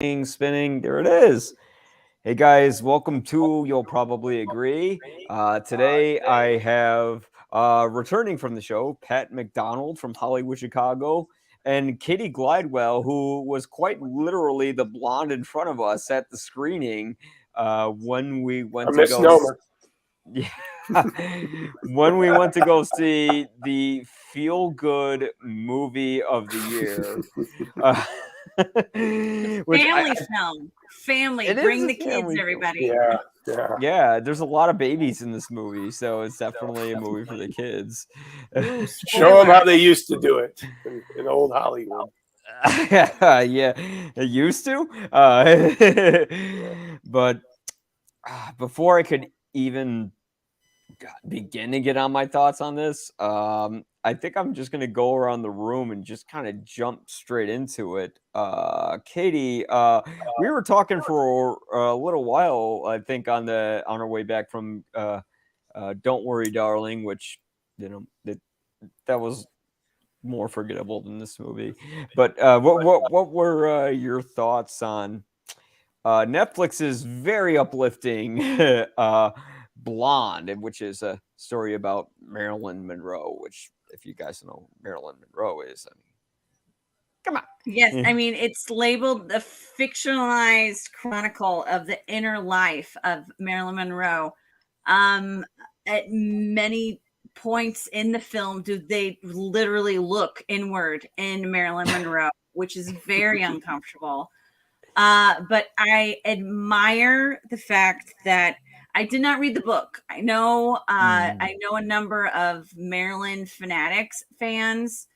spinning. There it is. Hey guys, welcome to You'll Probably Agree. Today I have returning from the show Pat McDonald from Hollywood, Chicago, and Katie Glidewell, who was quite literally the blonde in front of us at the screening when we A went to go. misnomer. Yeah. When we went to go see the feel good movie of the year. Uh, which Family film. Family. it is Bring a the kids, family film. everybody. Yeah. Yeah, there's a lot of babies in this movie, so it's definitely a movie for the kids. Ooh, Show them spoiler. how they used to do it in old Hollywood. Yeah, it used to. But before I could even begin to get on my thoughts on this, I think I'm just gonna go around the room and just kind of jump straight into it. Katie, we were talking for a little while, I think, on our way back from "Don't Worry, Darling," which that was more forgettable than this movie. But what were your thoughts on Netflix's very uplifting Blonde, which is a story about Marilyn Monroe, which, if you guys know who Marilyn Monroe is, I mean, come on. Yes, I mean, it's labeled the fictionalized chronicle of the inner life of Marilyn Monroe. At many points in the film, do they literally look inward in Marilyn Monroe, which is very uncomfortable. But I admire the fact that I did not read the book. I know a number of Marilyn fanatics fans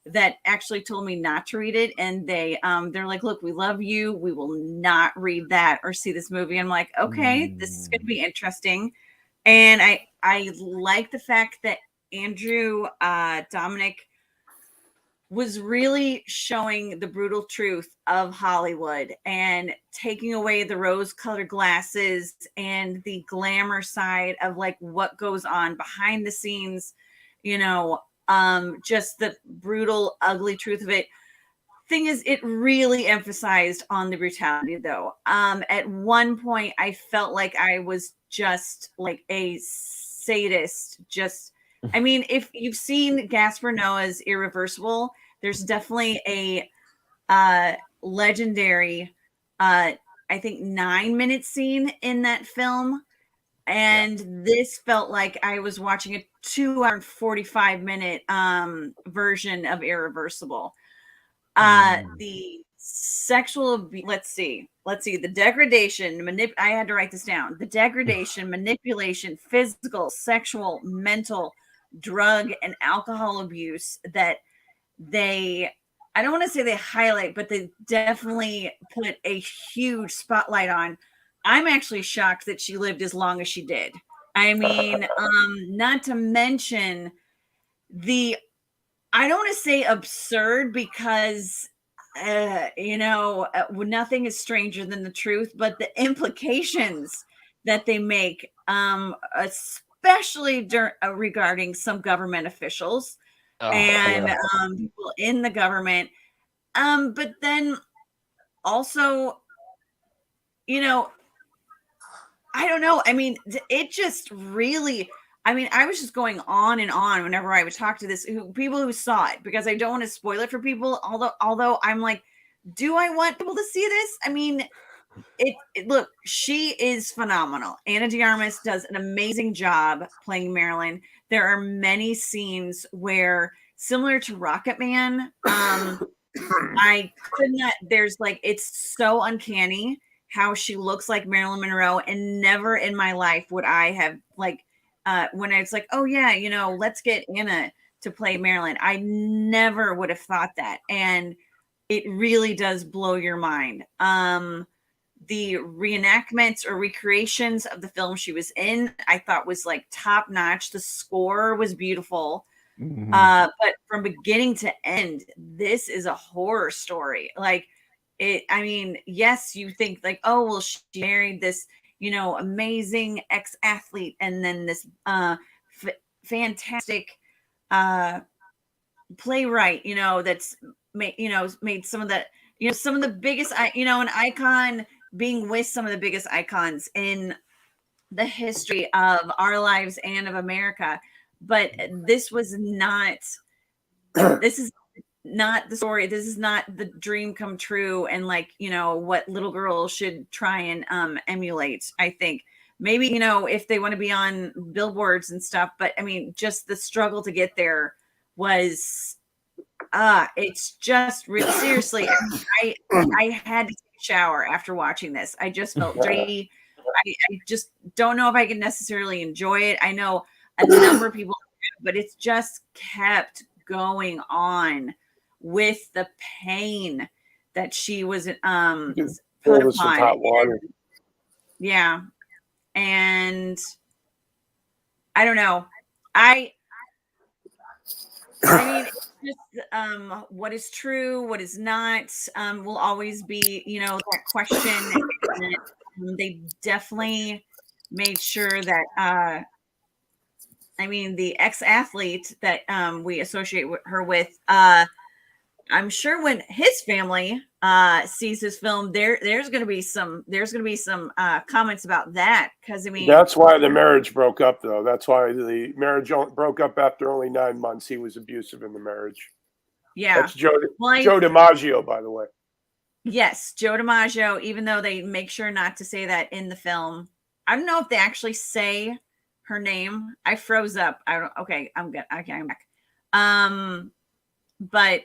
that actually told me not to read it, and they're like, look, we love you, we will not read that or see this movie. I'm like, okay, this is going to be interesting. And I like the fact that Andrew Dominic was really showing the brutal truth of Hollywood and taking away the rose-colored glasses and the glamour side of like what goes on behind the scenes, just the brutal, ugly truth of it. Thing is, it really emphasized on the brutality though. At one point I felt like I was just like a sadist. I mean, if you've seen Gaspar Noé's Irreversible, there's definitely a legendary I think 9-minute scene in that film, and this felt like I was watching a 2 hour and 45-minute version of Irreversible. The sexual let's see the degradation, I had to write this down. The degradation, manipulation, physical, sexual, mental, drug and alcohol abuse that I don't want to say they highlight, but they definitely put a huge spotlight on. I'm actually shocked that she lived as long as she did. I mean, not to mention I don't want to say absurd because, nothing is stranger than the truth, but the implications that they make, especially regarding some government officials and people in the government. But then also, I don't know. I mean, it just really, I was just going on and on whenever I would talk to people who saw it, because I don't want to spoil it for people. Although I'm like, do I want people to see this? I mean, look, she is phenomenal. Anna de Armas does an amazing job playing Marilyn. There are many scenes where, similar to Rocket Man, I could not. There's like, it's so uncanny how she looks like Marilyn Monroe, and never in my life would I have like when it's like, oh yeah, let's get Anna to play Marilyn. I never would have thought that, and it really does blow your mind. The reenactments or recreations of the film she was in, I thought was like top notch. The score was beautiful. But from beginning to end, this is a horror story. Like yes, you think like, oh, well, she married this, amazing ex-athlete, and then this fantastic playwright, that's made some of the, some of the biggest, an icon being with some of the biggest icons in the history of our lives and of America. But this is not the story. This is not the dream come true. And what little girls should try and emulate, I think. Maybe, if they want to be on billboards and stuff, but I mean, just the struggle to get there was, it's just really, seriously. I had to take a shower after watching this. I just felt dirty. I just don't know if I can necessarily enjoy it. I know a number of people, but it's just kept going on with the pain that she was put upon. Hot water. Yeah. And I don't know. I mean, it's just what is true, what is not, will always be, that question. And they definitely made sure that the ex-athlete that we associate her with, I'm sure when his family sees this film, there's going to be some comments about that, because that's why the marriage broke up, though. That's why the marriage broke up after only 9 months. He was abusive in the marriage. Yeah, that's Joe DiMaggio, by the way. Yes, Joe DiMaggio. Even though they make sure not to say that in the film, I don't know if they actually say her name. I froze up. I don't. Okay, I'm good. Okay, I'm back. But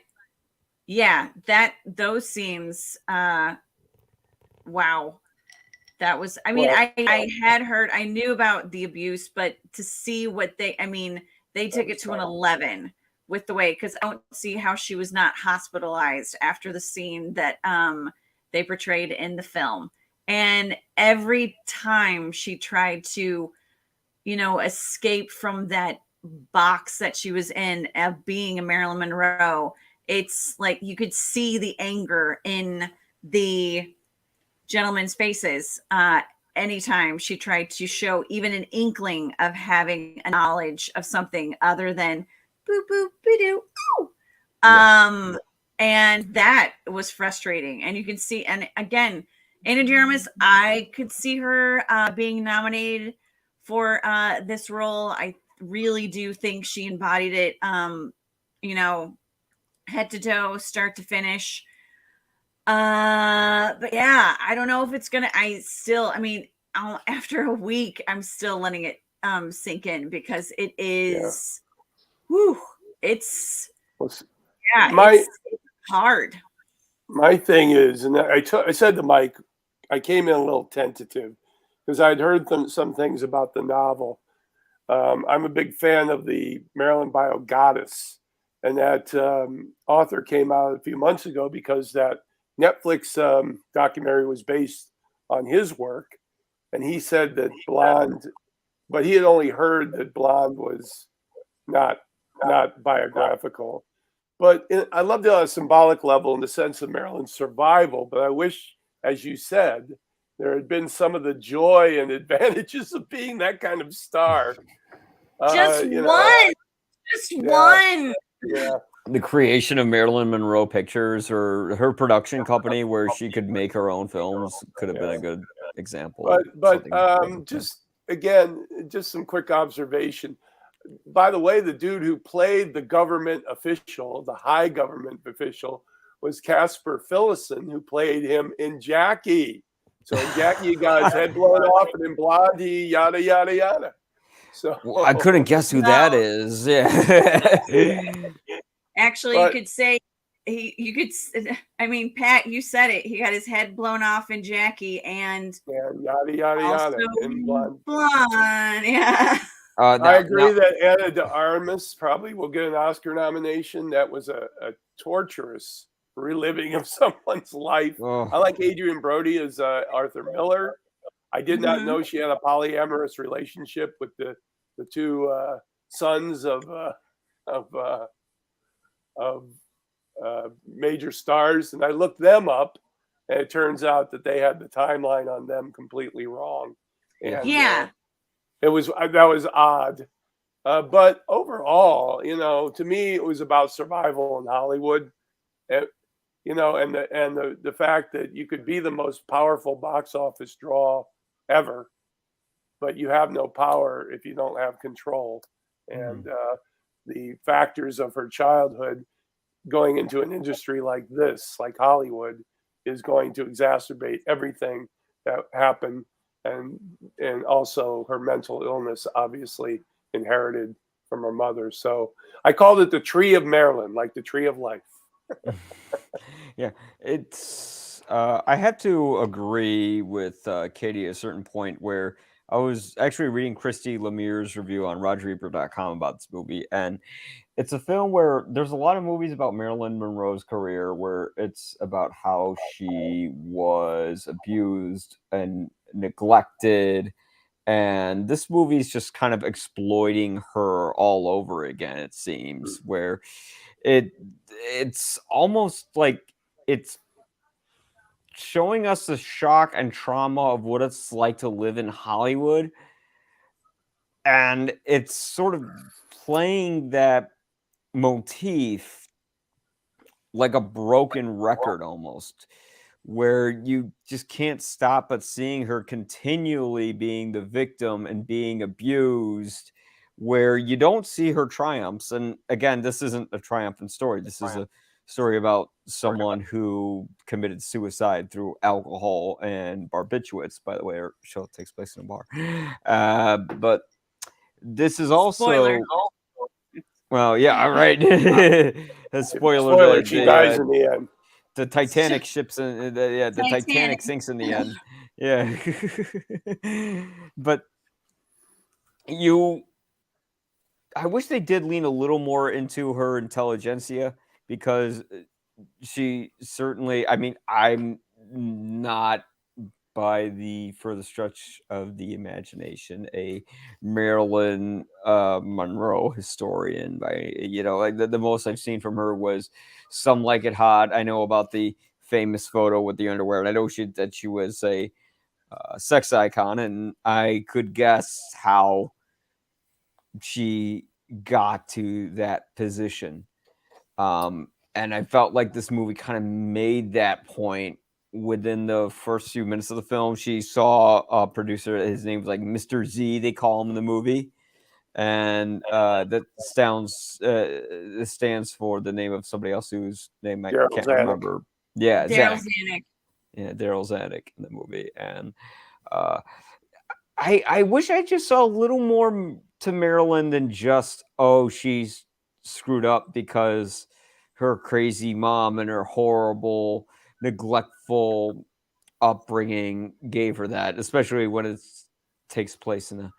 yeah, those scenes. Wow, that was. I mean, I had heard. I knew about the abuse, but to see what they. I mean, they took it to an 11 with the way, because I don't see how she was not hospitalized after the scene that they portrayed in the film. And every time she tried to, escape from that box that she was in of being a Marilyn Monroe, it's like you could see the anger in the gentlemen's faces anytime she tried to show even an inkling of having a knowledge of something other than boop boop be-doo. And that was frustrating. And you can see, and again, Ana de Armas, I could see her being nominated for this role. I really do think she embodied it, head to toe, start to finish. But yeah, I don't know if it's gonna. After a week, I'm still letting it sink in, because it is. Whew, it's it's hard. My thing is, and I said to Mike, I came in a little tentative because I'd heard some things about the novel. I'm a big fan of the Marilyn Bio Goddess, and that author came out a few months ago because that Netflix documentary was based on his work, and he said that Blonde, but he had only heard that Blonde was not biographical. But I loved it on a symbolic level in the sense of Marilyn's survival. But I wish, as you said, there had been some of the joy and advantages of being that kind of star. Just one. Yeah. The creation of Marilyn Monroe Pictures, or her production company where she could make her own films, could have been a good example. But just some quick observation. By the way, the dude who played the government official, the high government official, was Casper Phillison, who played him in Jackie. So in Jackie, he got his head blown off, and in Blonde, he yada, yada, yada. So I couldn't guess who that is. Yeah. Actually, you could say Pat, you said it. He got his head blown off in Jackie, and yada, yada, yada. In Blonde. Yeah. I agree that Ana de Armas probably will get an Oscar nomination. That was a torturous reliving of someone's life. I like Adrian Brody as Arthur Miller. I did not know she had a polyamorous relationship with the two sons of major stars, and I looked them up, and it turns out that they had the timeline on them completely wrong. And, that was odd, but overall, to me, it was about survival in Hollywood. you know, and the fact that you could be the most powerful box office draw ever, but you have no power if you don't have control. And the factors of her childhood going into an industry like this, like Hollywood, is going to exacerbate everything that happened, and also her mental illness, obviously inherited from her mother. So I called it the Tree of Maryland, like the tree of life. Yeah, it's. I have to agree with Katie at a certain point where I was actually reading Christy Lemire's review on RogerEbert.com about this movie, and it's a film where there's a lot of movies about Marilyn Monroe's career where it's about how she was abused and neglected, and this movie's just kind of exploiting her all over again, it seems, where it it's almost like it's showing us the shock and trauma of what it's like to live in Hollywood, and it's sort of playing that motif like a broken record almost, where you just can't stop but seeing her continually being the victim and being abused, where you don't see her triumphs. And again, this isn't a triumphant story. This is a story about someone who committed suicide through alcohol and barbiturates, by the way. Our show takes place in a bar. But this is also... Spoiler. Well, yeah, right. A spoiler. Spoiler, she dies in the end. The Titanic ships in the Titanic Titanic. sinks in the end. Yeah. But I wish they did lean a little more into her intelligentsia, because she certainly, I mean, I'm not by the further stretch of the imagination a Marilyn Monroe historian. By, you know, like the most I've seen from her was Some Like It Hot. I know about the famous photo with the underwear, and I know that she was a sex icon, and I could guess how she got to that position. And I felt like this movie kind of made that point within the first few minutes of the film. She saw a producer, his name was like Mr. Z, they call him in the movie. And that stands for the name of somebody else whose name I can't remember. Yeah, Daryl Zanuck. Yeah, Daryl Zanuck in the movie. And I wish I just saw a little more to Marilyn than just, oh, she's screwed up because her crazy mom and her horrible, neglectful upbringing gave her that, especially when it takes place in a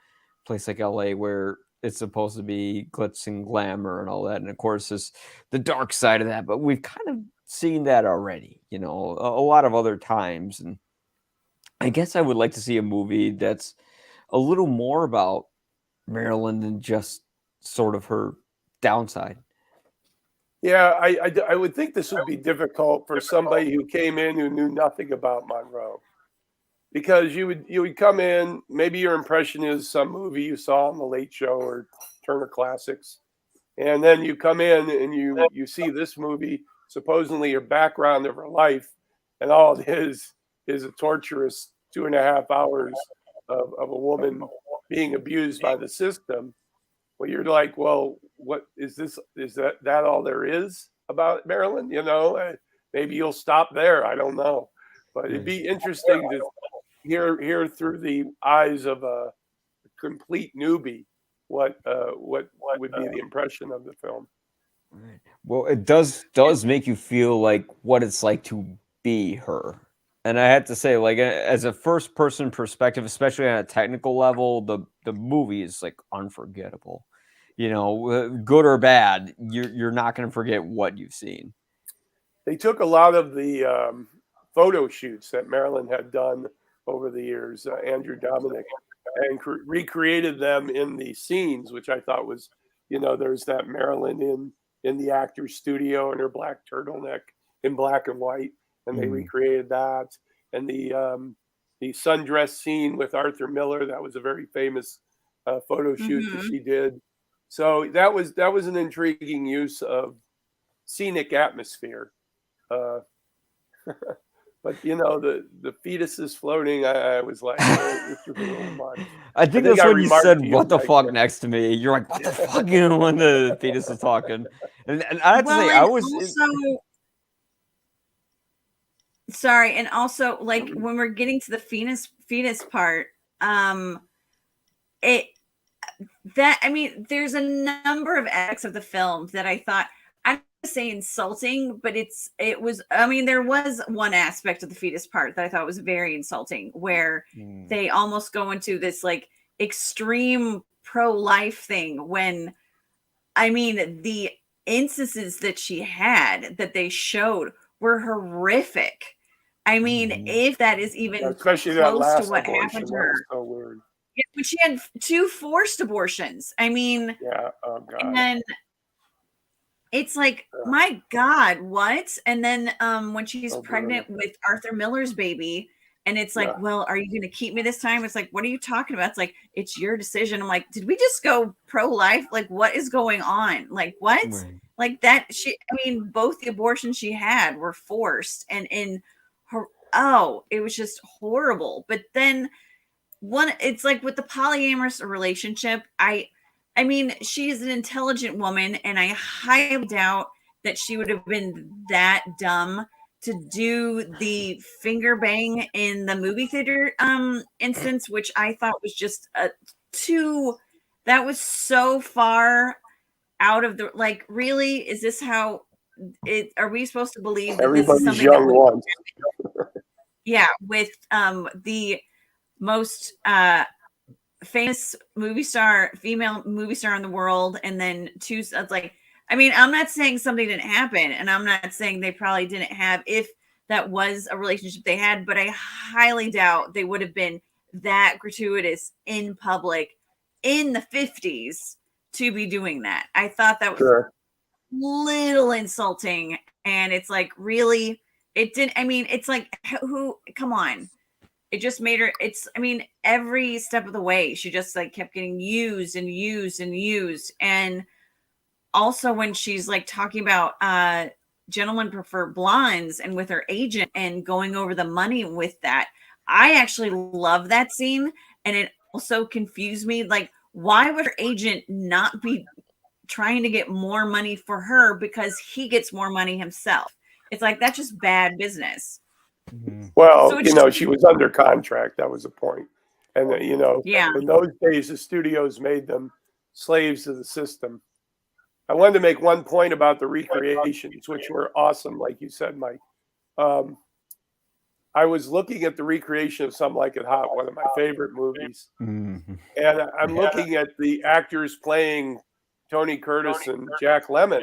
place like LA where it's supposed to be glitz and glamour and all that. And of course, it's the dark side of that, but we've kind of seen that already, you know, a lot of other times. And I guess I would like to see a movie that's a little more about Marilyn than just sort of her downside. Yeah, I would think this would be difficult for somebody who came in who knew nothing about Monroe, because you would come in, maybe your impression is some movie you saw on The Late Show or Turner Classics, and then you come in and you see this movie, supposedly your background of her life, and all it is a torturous 2.5 hours of a woman being abused by the system. Well, you're like, well, what is this? Is that all there is about Marilyn? You know, maybe you'll stop there. I don't know, but it'd be interesting to hear through the eyes of a complete newbie what would be the impression of the film. Well, it does make you feel like what it's like to be her. And I have to say, like, as a first person perspective, especially on a technical level, the movie is like unforgettable. You know, good or bad, you're not going to forget what you've seen. They took a lot of the photo shoots that Marilyn had done over the years, Andrew Dominic, and recreated them in the scenes, which I thought was, you know, there's that Marilyn in the actor's studio in her black turtleneck in black and white, and they recreated that. And the sundress scene with Arthur Miller, that was a very famous photo shoot that she did. So that was an intriguing use of scenic atmosphere But the fetus is floating. I was like, oh, this is a little much. I think that's I when you remarked said to you, "what the Mike, fuck" next to me. You're like, "What the fuck?" You know, when the fetus is talking, and I have to Well, say, I and was also, sorry, and also, like, when we're getting to the fetus part, it that I mean, there's a number of acts of the film that I thought, I'm gonna say insulting, but it was, I mean, there was one aspect of the fetus part that I thought was very insulting, where they almost go into this like extreme pro-life thing when, I mean, the instances that she had that they showed were horrific. I mean, if that is even especially that close to last what abortion. happened to That her. was so weird. Yeah, but she had 2 forced abortions. I mean, Yeah. Oh God. and it's like, my God, what? And then when she's So pregnant brutal. with Arthur Miller's baby, and it's like, Yeah. well, are you going to keep me this time? It's like, what are you talking about? It's like, it's your decision. I'm like, did we just go pro-life? Like, what is going on? Like, what? Right. Like that, I mean, both the abortions she had were forced, and in her, oh, it was just horrible. But then it's like with the polyamorous relationship, I mean, she's an intelligent woman, and I highly doubt that she would have been that dumb to do the finger bang in the movie theater instance, which I thought was just that was so far out of the, like, really, is this how are we supposed to believe that this is Everybody's something that young would, once. yeah, with the most famous female movie star in the world, and then two, it's like, I mean, I'm not saying something didn't happen, and I'm not saying they probably didn't have, if that was a relationship they had, but I highly doubt they would have been that gratuitous in public in the 50s to be doing that. I thought that was Sure. little insulting, and it's like, really, it didn't, I mean, it's like, who, come on. It just made her, I mean, every step of the way she just like kept getting used and used and used. And also when she's like talking about gentlemen prefer blondes, and with her agent and going over the money with that, I actually love that scene. And it also confused me, like, why would her agent not be trying to get more money for her because he gets more money himself? It's like, that's just bad business. Well, So she was under contract. That was the point. And, yeah. in those days, the studios made them slaves of the system. I wanted to make one point about the recreations, which were awesome, like you said, Mike. I was looking at the recreation of Some Like It Hot, one of my favorite movies. Mm-hmm. And I'm looking at the actors playing Tony Curtis and Jack Lemmon.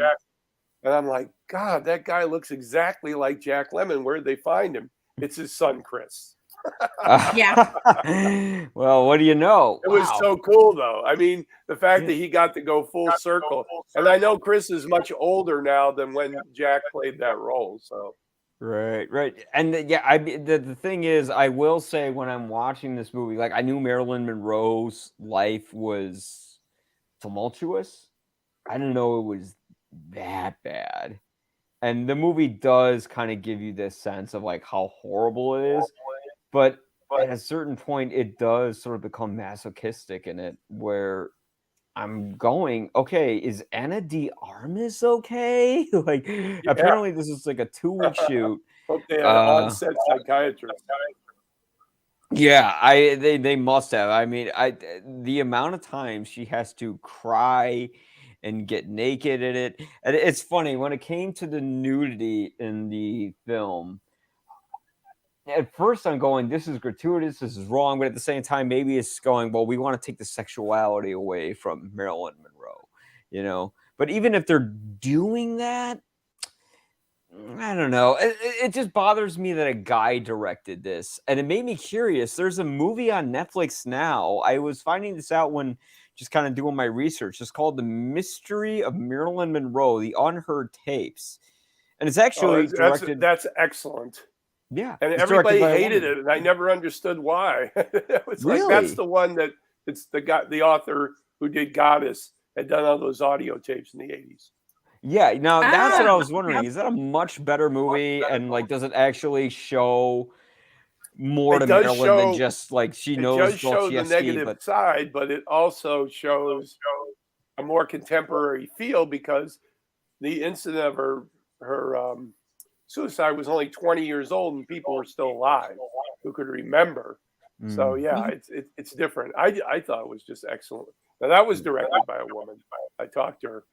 And I'm like, God, that guy looks exactly like Jack Lemmon. Where'd they find him? It's his son, Chris. Yeah. Well, what do you know? It was so cool, though. I mean, the fact that he got to go full circle. And I know Chris is much older now than when Jack played that role. So Right. And the thing is, I will say, when I'm watching this movie, like, I knew Marilyn Monroe's life was tumultuous. I didn't know it was that bad. And the movie does kind of give you this sense of like how horrible it is. But at a certain point, it does sort of become masochistic in it, where I'm going, okay, is Anna de Armas okay? Like, apparently this is like a 2-week shoot. hope they had an on-set psychiatrist. Yeah, they must have. I mean, the amount of times she has to cry and get naked in it. And it's funny, when it came to the nudity in the film, at first I'm going, this is gratuitous, this is wrong, but at the same time, maybe it's going, well, we want to take the sexuality away from Marilyn Monroe. But even if they're doing that, I don't know. It just bothers me that a guy directed this, and it made me curious. There's a movie on Netflix now. I was finding this out when just kind of doing my research. It's called The Mystery of Marilyn Monroe: The Unheard Tapes, and it's actually directed. That's excellent. Yeah, and everybody hated it, and I never understood why. It was really? Like, that's the one that it's the author who did Goddess had done all those audio tapes in the 80s. Yeah, now that's what I was Ah, wondering. Is that a much better movie? And like, does it actually show more It to does Marilyn than show just like she it knows does show the Dostoevsky? negative But side, but it also shows a more contemporary feel because the incident of her suicide was only 20 years old and people were still alive who could remember. So mm, yeah, it's different. I thought it was just excellent. Now that was directed by a woman. I talked to her.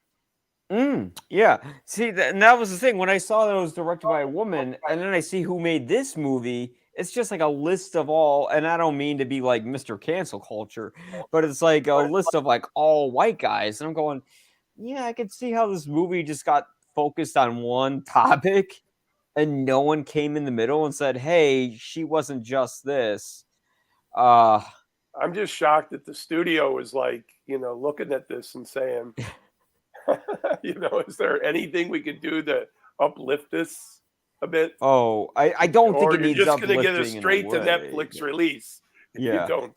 yeah. See, and that was the thing when I saw that it was directed by a woman, and then I see who made this movie. It's just like a list of all, and I don't mean to be like Mr. Cancel Culture, but it's like a list of like all white guys, and I'm going, yeah, I could see how this movie just got focused on one topic and no one came in the middle and said, "Hey, she wasn't just this." Uh, I'm just shocked that the studio was like, looking at this and saying, is there anything we could do to uplift this a bit? oh, I don't think Or it you're needs just going to get a uplifting in a straight to way. Netflix release if you Yeah, don't.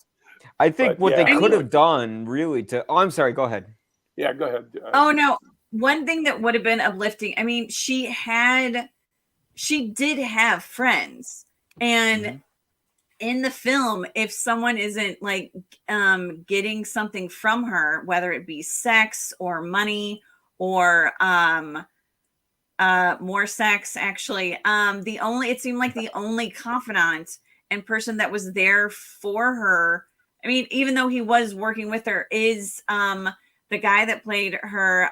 I think But what they yeah, I could mean, have done really to. Oh, I'm sorry. Go ahead. yeah, go ahead. oh no, one thing that would have been uplifting. I mean, she did have friends, and Mhm. in the film, if someone isn't like getting something from her, whether it be sex or money or more sex, actually, it seemed like the only confidant and person that was there for her, I mean, even though he was working with her, is the guy that played her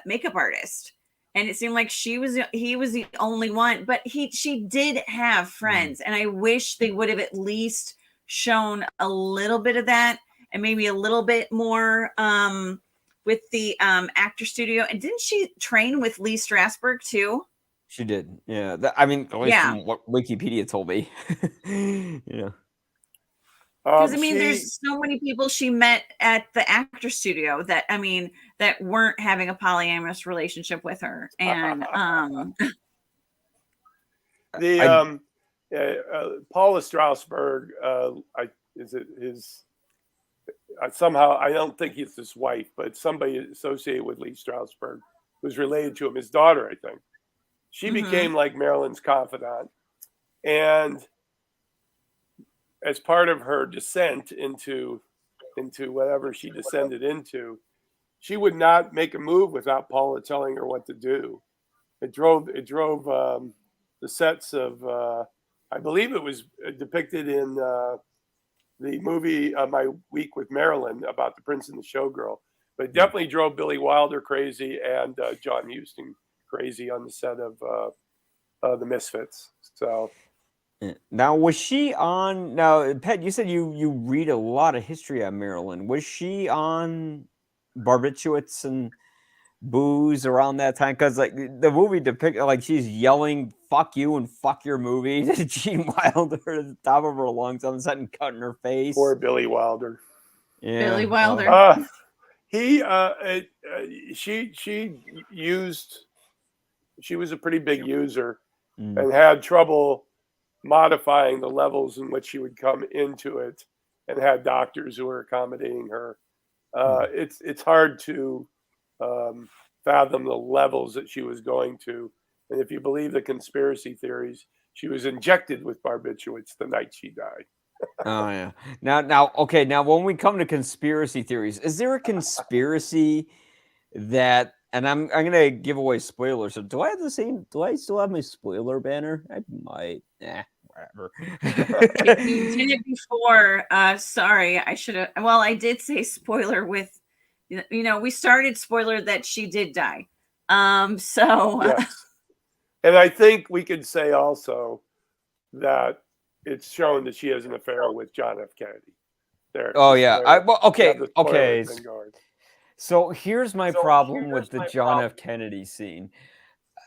makeup artist. And it seemed like he was the only one, but she did have friends, and I wish they would have at least shown a little bit of that, and maybe a little bit more with the actor studio. And didn't she train with Lee Strasberg too? She did. Yeah. I mean, at least Yeah. from what Wikipedia told me. Yeah. Because I mean, She there's so many people she met at the actor studio that, I mean, that weren't having a polyamorous relationship with her. And the I Paula Strasberg, I is it his somehow I don't think it's his wife, but somebody associated with Lee Strasberg who's related to him, his daughter, I think. She mhm. became like Marilyn's confidant, and as part of her descent into whatever she descended into, she would not make a move without Paula telling her what to do. It drove the sets of I believe it was depicted in the movie My Week with Marilyn about the Prince and the Showgirl, but it definitely drove Billy Wilder crazy and John Huston crazy on the set of the Misfits. So now was she on now, Pet, you said you read a lot of history on Maryland. Was she on barbiturates and booze around that time? Because like the movie depicted like she's yelling "fuck you" and "fuck your movie" to Gene Wilder at the top of her lungs on the set and cutting her face. poor Billy Wilder. Billy Yeah. Wilder. Uh, he she used she was a pretty big user Mm, and had trouble modifying the levels in which she would come into it, and had doctors who were accommodating her. mm. It's hard to fathom the levels that she was going to, and if you believe the conspiracy theories, she was injected with barbiturates the night she died. Oh yeah. Now, okay. Now, when we come to conspiracy theories, is there a conspiracy that? And I'm gonna give away spoilers. So, do I have the same? Do I still have my spoiler banner? I might. Whatever. If you did it before, sorry, I should have. Well, I did say spoiler with, we started spoiler that she did die. So Yes, and I think we could say also that it's shown that she has an affair with John F. Kennedy. Oh yeah. Well, You okay. have the spoiler Okay. thing going. So here's my problem with the John F. Kennedy scene.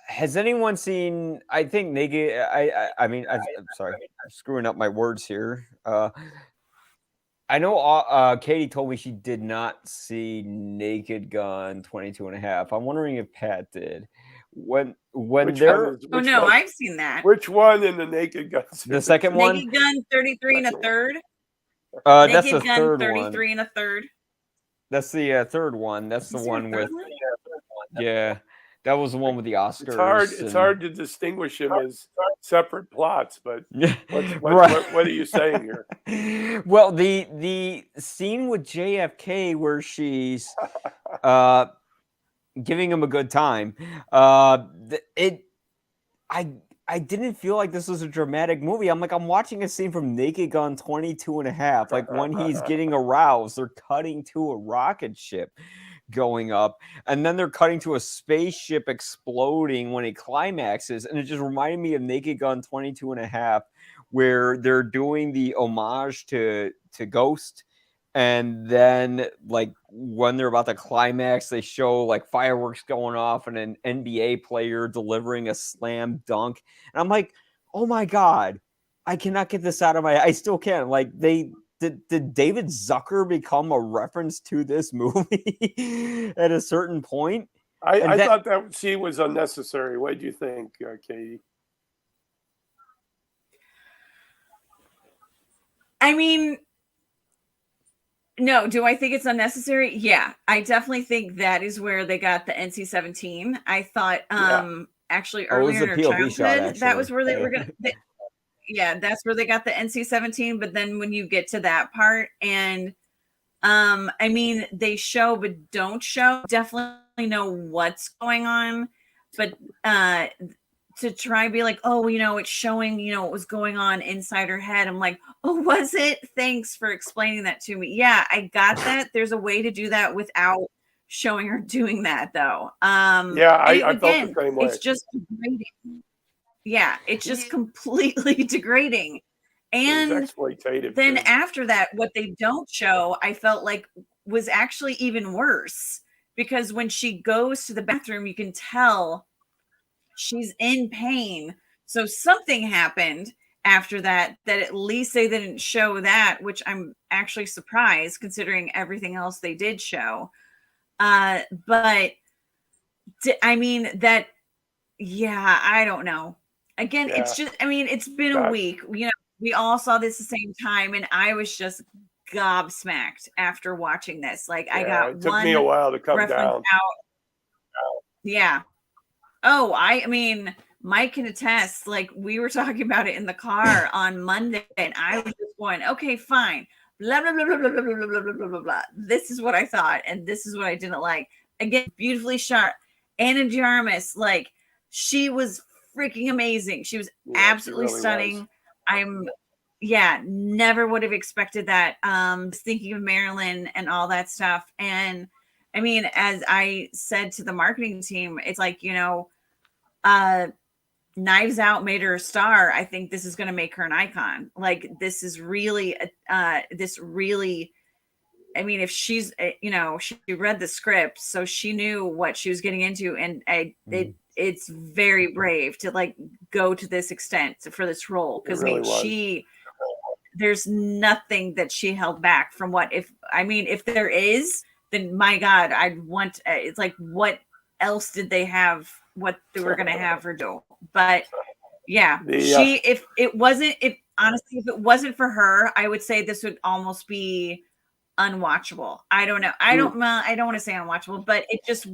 Has anyone seen? I think Naked. I mean, I'm sorry, I'm screwing up my words here. I know. Katie told me she did not see Naked Gun 22 and a half. I'm wondering if Pat did. When Which one they're is oh which no, one? I've seen that. Which one in the Naked Gun the series? second one, Naked Gun 33 and a third. that's the Naked Gun third one. 33 and a third. That's the third one. That's the Is there a one third with one? yeah. That was the one with the It's hard. Oscars. It's hard to distinguish them as separate plots. But Right. what are you saying here? Well, the scene with JFK where she's giving him a good time, I didn't feel like this was a dramatic movie. I'm like, I'm watching a scene from Naked Gun 22 and a half. Like when he's getting aroused, they're cutting to a rocket ship going up, and then they're cutting to a spaceship exploding when it climaxes. And it just reminded me of Naked Gun 22 and a half, where they're doing the homage to Ghost. And then, like, when they're about to climax, they show like fireworks going off and an NBA player delivering a slam dunk. And I'm like, oh my God, I cannot get this out of I still can't. Like, did David Zucker become a reference to this movie at a certain point? I thought that scene was unnecessary. What do you think, Katie? I mean, no, do I think it's unnecessary? Yeah, I definitely think that is where they got the NC-17. I thought actually earlier in her childhood, that was where they were going to... Yeah, that's where they got the NC-17. But then when you get to that part, and I mean, they show but don't show. Definitely know what's going on, but to try and be like, oh, it's showing, what was going on inside her head. I'm like, oh, was it? Thanks for explaining that to me. Yeah, I got that. There's a way to do that without showing her doing that, though. I felt the same way. It's just degrading. Yeah, it's just completely degrading. And exploitative then too. After that, what they don't show, I felt like was actually even worse, because when she goes to the bathroom, you can tell she's in pain. So something happened after that at least they didn't show that, which I'm actually surprised considering everything else they did show. But I mean that, I don't know. Again, it's just, it's been a week. We all saw this the same time, and I was just gobsmacked after watching this. Like, I got it took me a while to come down. Yeah. Oh, I mean, Mike can attest. Like, we were talking about it in the car on Monday, and I was just going, okay, fine. Blah, blah, blah, blah, blah, blah, blah, blah, blah, blah, blah, blah. This is what I thought, and this is what I didn't like. Again, beautifully shot. Anna Jarmus, like, she was freaking amazing. She was absolutely stunning. Never would have expected that. Thinking of Marilyn and all that stuff. And I mean, as I said to the marketing team, it's like, Knives Out made her a star. I think this is going to make her an icon. Like, this is really, I mean, if she's, she read the script, so she knew what she was getting into. And it's very brave to like go to this extent for this role. Cause there's nothing that she held back from if there is, then my God, I'd want, it's like, what else did they have? What they were going to have her do? But if it wasn't for her, I would say this would almost be unwatchable. I don't know. I don't want to say unwatchable, but it just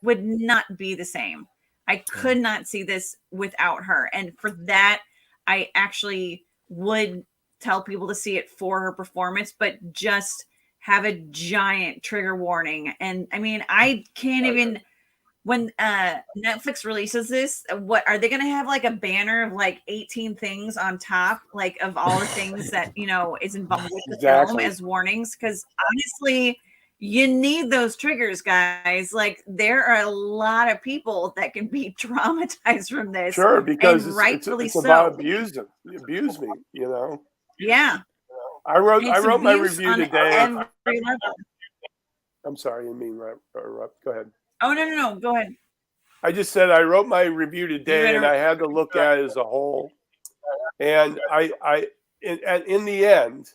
would not be the same. I could not see this without her. And for that, I actually would tell people to see it for her performance, but just have a giant trigger warning. And I mean, I can't even, when Netflix releases this, what are they going to have, like a banner of like 18 things on top, like of all the things that, is involved with the film as warnings? Because honestly, you need those triggers, guys. Like, there are a lot of people that can be traumatized from this. Sure, because rightfully it's about abuse me, Yeah. I wrote my review today. I'm sorry, I mean, go ahead. Oh, no, go ahead. I just said I wrote my review today, and I had to look at it as a whole. And in the end,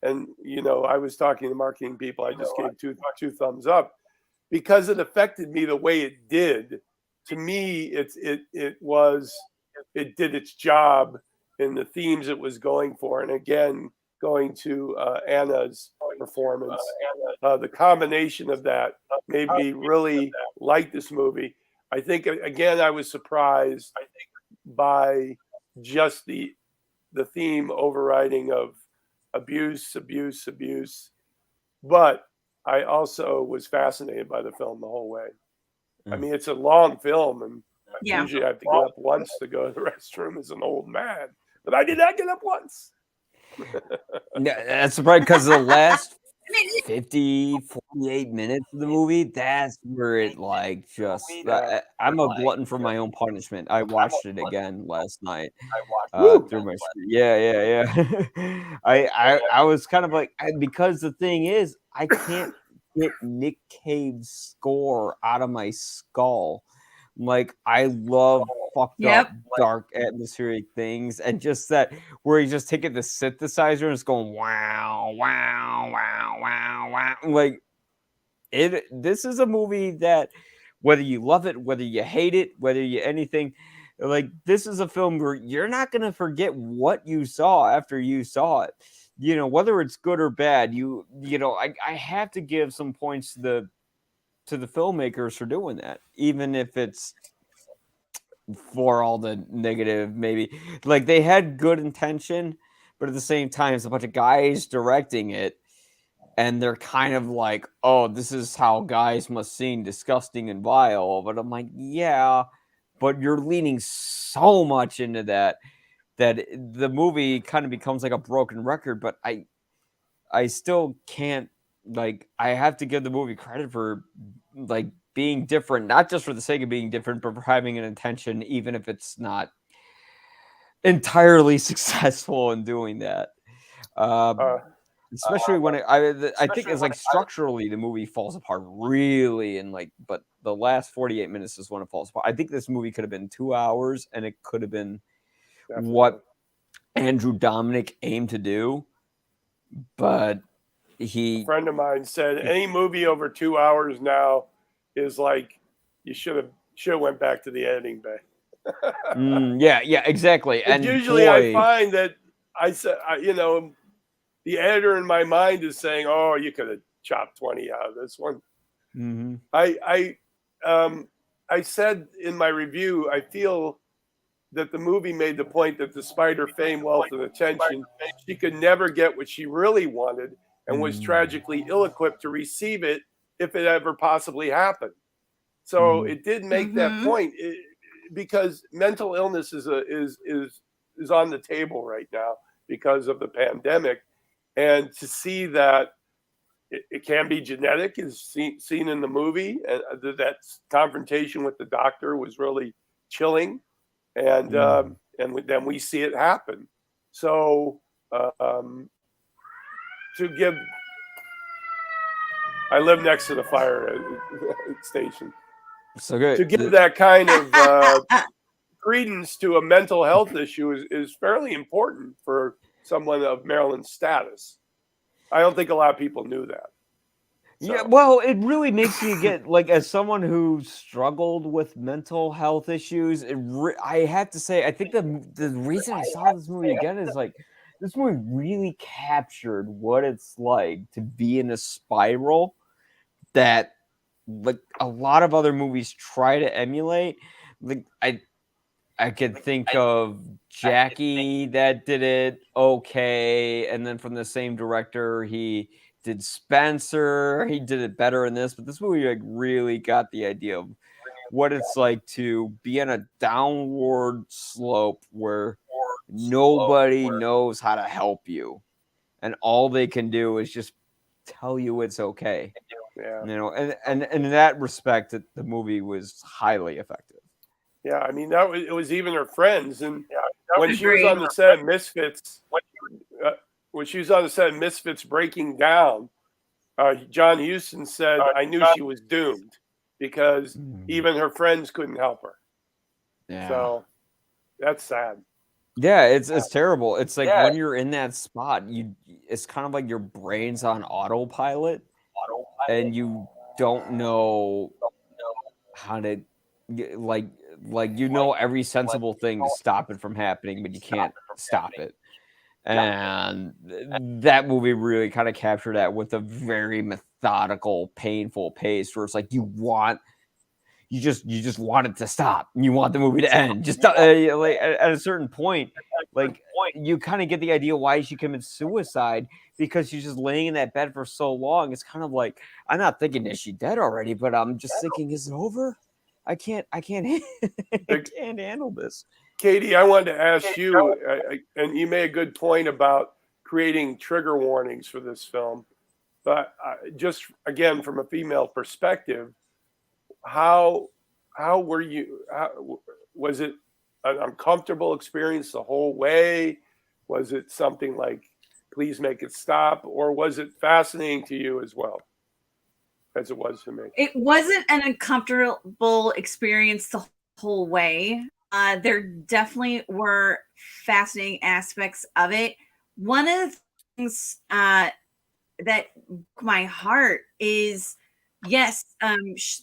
and I was talking to marketing people, I just gave two thumbs up because it affected me the way it did. To me, it did its job in the themes it was going for. And again, going to Anna's performance, the combination of that made me really like this movie. I think again I was surprised by just the theme overriding of abuse, but I also was fascinated by the film the whole way. I mean, it's a long film, and Yeah. usually I have to get up once to go to the restroom as an old man, but I did not get up once. Yeah, that's right, because the last 50, 48 minutes of the movie, that's where it like just I'm a glutton for my own punishment. I watched it again last night through my yeah. I was kind of like because the thing is I can't get Nick Cave's score out of my skull. Like I love fucked up dark atmospheric things, and just that where he's just taking the synthesizer and it's going wow wow wow wow wow. Like this is a movie that whether you love it, whether you hate it, whether you anything, like this is a film where you're not going to forget what you saw after you saw it. You know, whether it's good or bad, you know, I have to give some points to the filmmakers for doing that, even if it's for all the negative, maybe like they had good intention, but at the same time, it's a bunch of guys directing it, and they're kind of like, oh, this is how guys must seem disgusting and vile. But I'm like, yeah, but you're leaning so much into that the movie kind of becomes like a broken record. But I still can't like I have to give the movie credit for like being different, not just for the sake of being different, but for having an intention, even if it's not entirely successful in doing that. Especially when I think it's like structurally the movie falls apart really, and like, but the last 48 minutes is when it falls apart. I think this movie could have been 2 hours, and it could have been what Andrew Dominic aimed to do, but A friend of mine said any movie over 2 hours now is like you should have went back to the editing bay. Yeah, exactly. And usually I find that I said, you know, the editor in my mind is saying, "Oh, you could have chopped 20 out of this one." Mm-hmm. I said in my review, I feel that the movie made the point that despite her fame, wealth, and attention, she could never get what she really wanted and was tragically ill-equipped to receive it if it ever possibly happened. So it did make that point because mental illness is on the table right now because of the pandemic, and to see that it can be genetic is seen in the movie, and that confrontation with the doctor was really chilling, and then we see it happen. So to give, I live next to the fire station. So good. To give that kind of credence to a mental health issue is fairly important for someone of Marilyn's status. I don't think a lot of people knew that. So. Yeah, well, it really makes you get like, as someone who struggled with mental health issues, I have to say, I think the reason I saw this movie again is like this movie really captured what it's like to be in a spiral that like a lot of other movies try to emulate. Like I could think of Jackie that did it okay, and then from the same director, he did Spencer. He did it better in this, but this movie like really got the idea of what it's like to be on a downward slope where nobody knows how to help you, and all they can do is just tell you it's okay. Yeah. You know, and in that respect, the movie was highly effective. Yeah, I mean it was even her friends, and when she was on the set of Misfits, when she was on the set of Misfits breaking down, John Huston said, "I knew she was doomed because even her friends couldn't help her." Yeah. So that's sad. Yeah, it's terrible. It's like when you're in that spot, it's kind of like your brain's on autopilot, and you don't know how to like you know every sensible thing to stop it from happening, but you can't stop it. And that movie really kind of captured that with a very methodical, painful pace where it's like you want you just want it to stop. You want the movie to end. Just like at a certain point, like you kind of get the idea why she committed suicide, because she's just laying in that bed for so long. It's kind of like, I'm not thinking, is she dead already? But I'm just thinking, is it over? I can't I can't handle this. Katie, I wanted to ask you, and you made a good point about creating trigger warnings for this film. But just again, from a female perspective, how were you? Was it an uncomfortable experience the whole way? Was it something like, please make it stop, or was it fascinating to you as well, as it was to me? It wasn't an uncomfortable experience the whole way. There definitely were fascinating aspects of it. One of the things that broke my heart is, yes,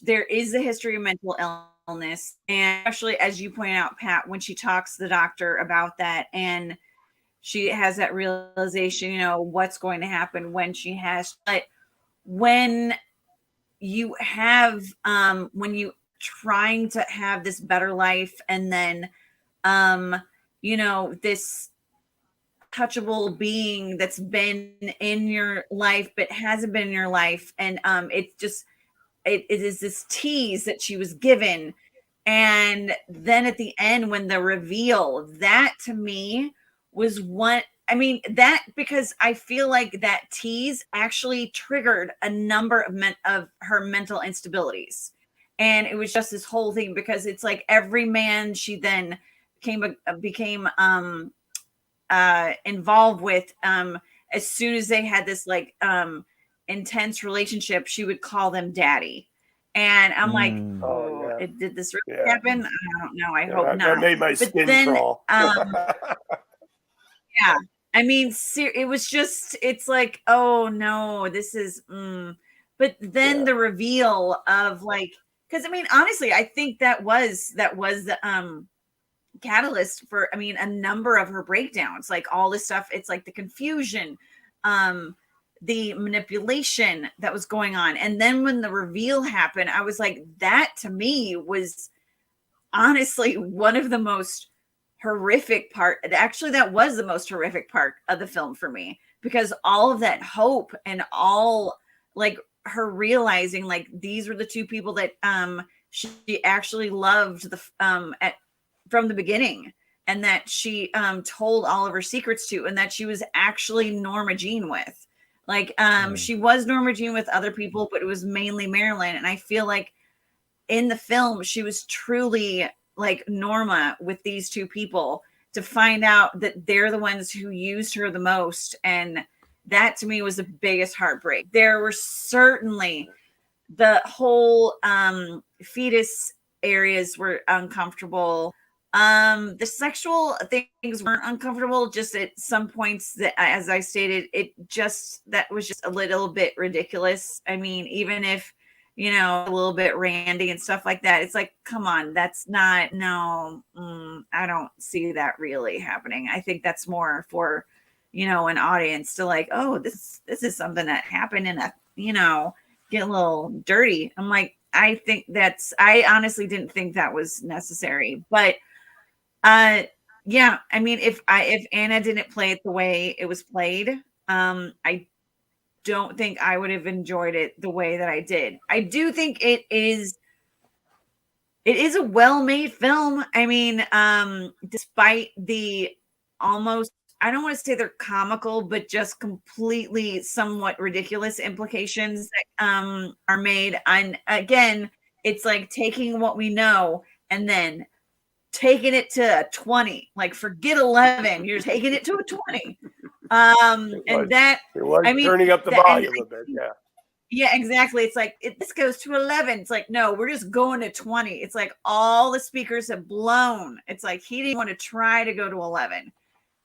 there is a history of mental illness, and especially as you point out, Pat, when she talks to the doctor about that, and she has that realization, you know, what's going to happen when she has. But when you have, when you trying to have this better life, and then, you know, this touchable being that's been in your life but hasn't been in your life, and it's just it is this tease that she was given, and then at the end when the reveal, that to me was one, I mean, that, because I feel like that tease actually triggered a number of her mental instabilities, and it was just this whole thing, because it's like every man she then became involved with, as soon as they had this like intense relationship, she would call them daddy, and I'm like, oh, yeah. Did this really happen? I don't know. I hope not. That made my skin crawl. Yeah, I mean, it was just, it's like, oh no, this is but then the reveal of, like, because I mean, honestly, I think that was the catalyst for, I mean, a number of her breakdowns, like all this stuff. It's like the confusion, the manipulation that was going on, and then when the reveal happened, I was like, that to me was honestly one of the most horrific part. Actually, that was the most horrific part of the film for me, because all of that hope and all, like, her realizing, like, these were the two people that she actually loved from the beginning, and that she told all of her secrets to, and that she was actually Norma Jean with. Like, she was Norma Jean with other people, but it was mainly Marilyn. And I feel like in the film, she was truly like Norma with these two people, to find out that they're the ones who used her the most. And that to me was the biggest heartbreak. There were certainly the whole fetus areas were uncomfortable. The sexual things weren't uncomfortable, just at some points that, as I stated, that was just a little bit ridiculous. I mean, even if, you know, a little bit randy and stuff like that, it's like, come on, that's not, no, I don't see that really happening. I think that's more for, you know, an audience to like, oh, this is something that happened, and you know, get a little dirty. I'm like, I honestly didn't think that was necessary. But yeah, I mean, if Anna didn't play it the way it was played, I don't think I would have enjoyed it the way that I did. I do think it is a well-made film. I mean, despite the almost, I don't want to say they're comical, but just completely somewhat ridiculous implications that are made. And again, it's like taking what we know and then taking it to a 20. Like, forget 11, you're taking it to a 20. And that, I mean, turning up the volume a bit. Yeah, exactly. It's like, this goes to 11. It's like, no, we're just going to 20. It's like all the speakers have blown. It's like he didn't want to try to go to 11.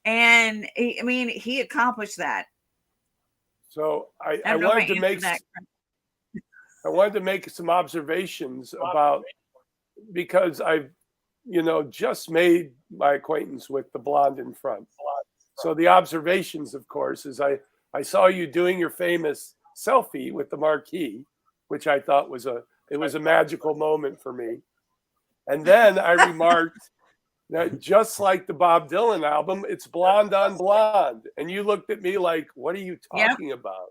And he accomplished that. So I wanted to make some observations about, because I've, you know, just made my acquaintance with the blonde in front. So the observations, of course, is I saw you doing your famous selfie with the marquee, which I thought was a It was a magical moment for me. And then I remarked that just like the Bob Dylan album, it's blonde on blonde. And you looked at me like, what are you talking about?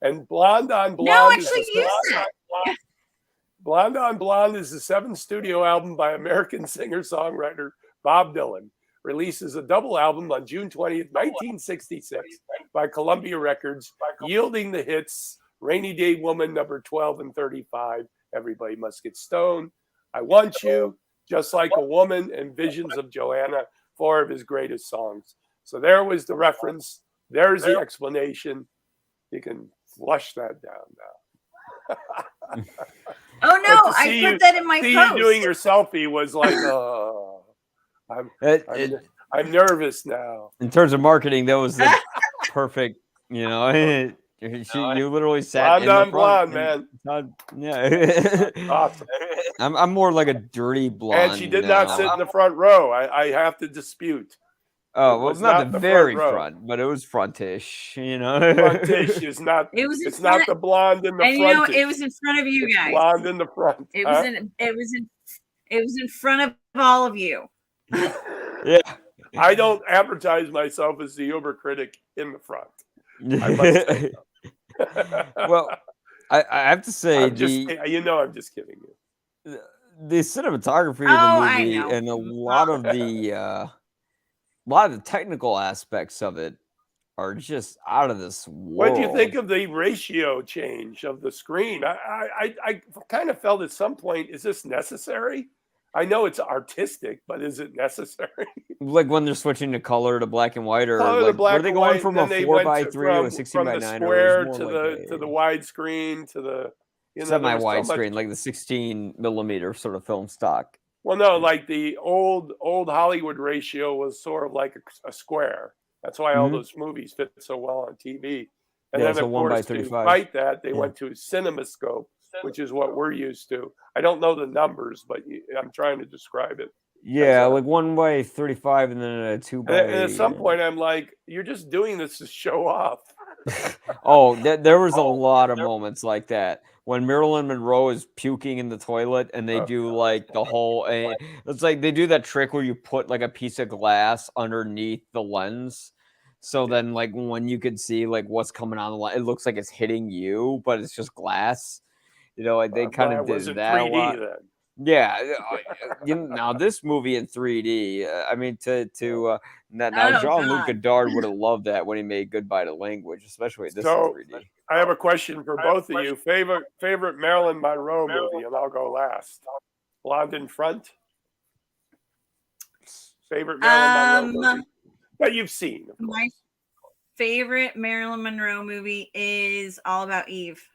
And Blonde on Blonde. No, actually, you said. Blonde on Blonde is the 7th studio album by American singer-songwriter Bob Dylan. Releases a double album on June 20th, 1966 by Columbia Records, yielding the hits Rainy Day Woman, number 12 and 35, Everybody Must Get Stoned, I Want You, Just Like a Woman, and Visions of Joanna, 4 of his greatest songs. So there was the reference. There's the explanation. You can flush that down now. Oh no, I put that in my post. You doing your selfie was like, I'm nervous now. In terms of marketing, that was the perfect, you know. You literally sat in the front. Man. Yeah. Awesome. I'm more like a dirty blonde. And she did not sit in the front row. I have to dispute. Oh, well, it's not the very front, but it was frontish, you know. Frontish is not. It's not the blonde in the front. And you know, it was in front of you guys. Blonde in the front. It was in front of all of you. Yeah. I don't advertise myself as the Uber critic in the front. I must say. Well, I have to say, I'm just kidding you. The cinematography of the movie and a lot of the technical aspects of it are just out of this world. What do you think of the ratio change of the screen? I kind of felt at some point, is this necessary? I know it's artistic, but is it necessary? Like when they're switching to color to black and white, or like, were they going from a 4:3 to a 16:9, or to the widescreen to the semi-widescreen, like the 16 millimeter sort of film stock? Well, no, like the old Hollywood ratio was sort of like a square. That's why all those movies fit so well on TV. And then, of course, to fight that, they went to CinemaScope, which is what we're used to. I don't know the numbers, but I'm trying to describe it. Yeah, like 1:35 and then a 2 by. And at some point, I'm like, you're just doing this to show off. Oh, there was a lot of moments like that. When Marilyn Monroe is puking in the toilet and they do like the whole, it's like they do that trick where you put like a piece of glass underneath the lens. So then like when you can see like what's coming on the lens, it looks like it's hitting you, but it's just glass. You know, they kind of did that 3D a lot. Then. Yeah. Now this movie in 3D, I mean, now Jean-Luc Godard would have loved that when he made Goodbye to Language, especially this in 3D. I have a question for both of you. Favorite Marilyn Monroe movie, and I'll go last. Blonde in Front. Favorite Marilyn Monroe movie that you've seen. My favorite Marilyn Monroe movie is All About Eve.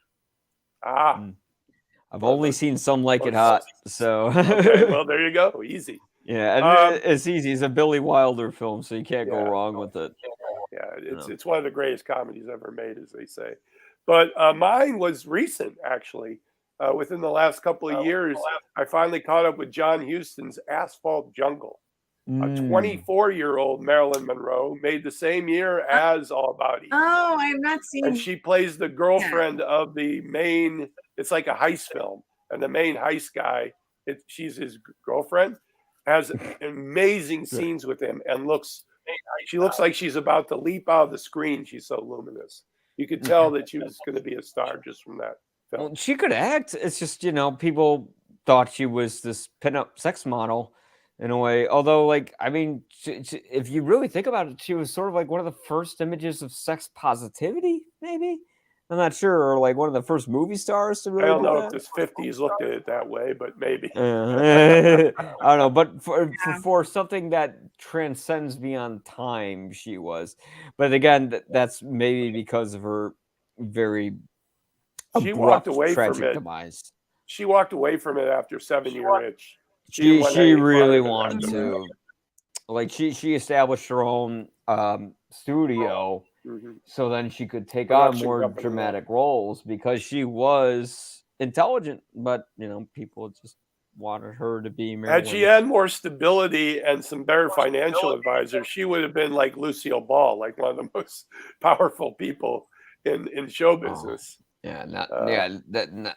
I've only seen Some Like It Hot, so. Okay, well, there you go. Easy. Yeah, and it's easy. It's a Billy Wilder film, so you can't go wrong with it. Yeah, it's one of the greatest comedies ever made, as they say. But mine was recent, actually. Within the last couple of years, I finally caught up with John Huston's Asphalt Jungle. A 24-year-old Marilyn Monroe made the same year as All About Eve. Oh, I have not seen. And she plays the girlfriend of the main. It's like a heist film, and the main heist guy, she's his girlfriend, has amazing scenes with him, and she looks like she's about to leap out of the screen. She's so luminous. You could tell that she was going to be a star just from that film. Well, she could act. It's just, people thought she was this pinup sex model in a way. Although, like, I mean, if you really think about it, she was sort of like one of the first images of sex positivity, maybe. I'm not sure, or like one of the first movie stars to really. I don't know if the 50s looked at it that way, but maybe. I don't know, but for something that transcends beyond time, she was. But again, that's maybe because of her very abrupt, tragic demise. She walked away from it after 7-Year Itch. She really wanted to. Like she established her own studio. So then she could take on more dramatic roles because she was intelligent, but people just wanted her to be Marilyn. Had she had more stability and some better financial advisors, she would have been like Lucille Ball, like one of the most powerful people in show business. Yeah, not Uh, yeah.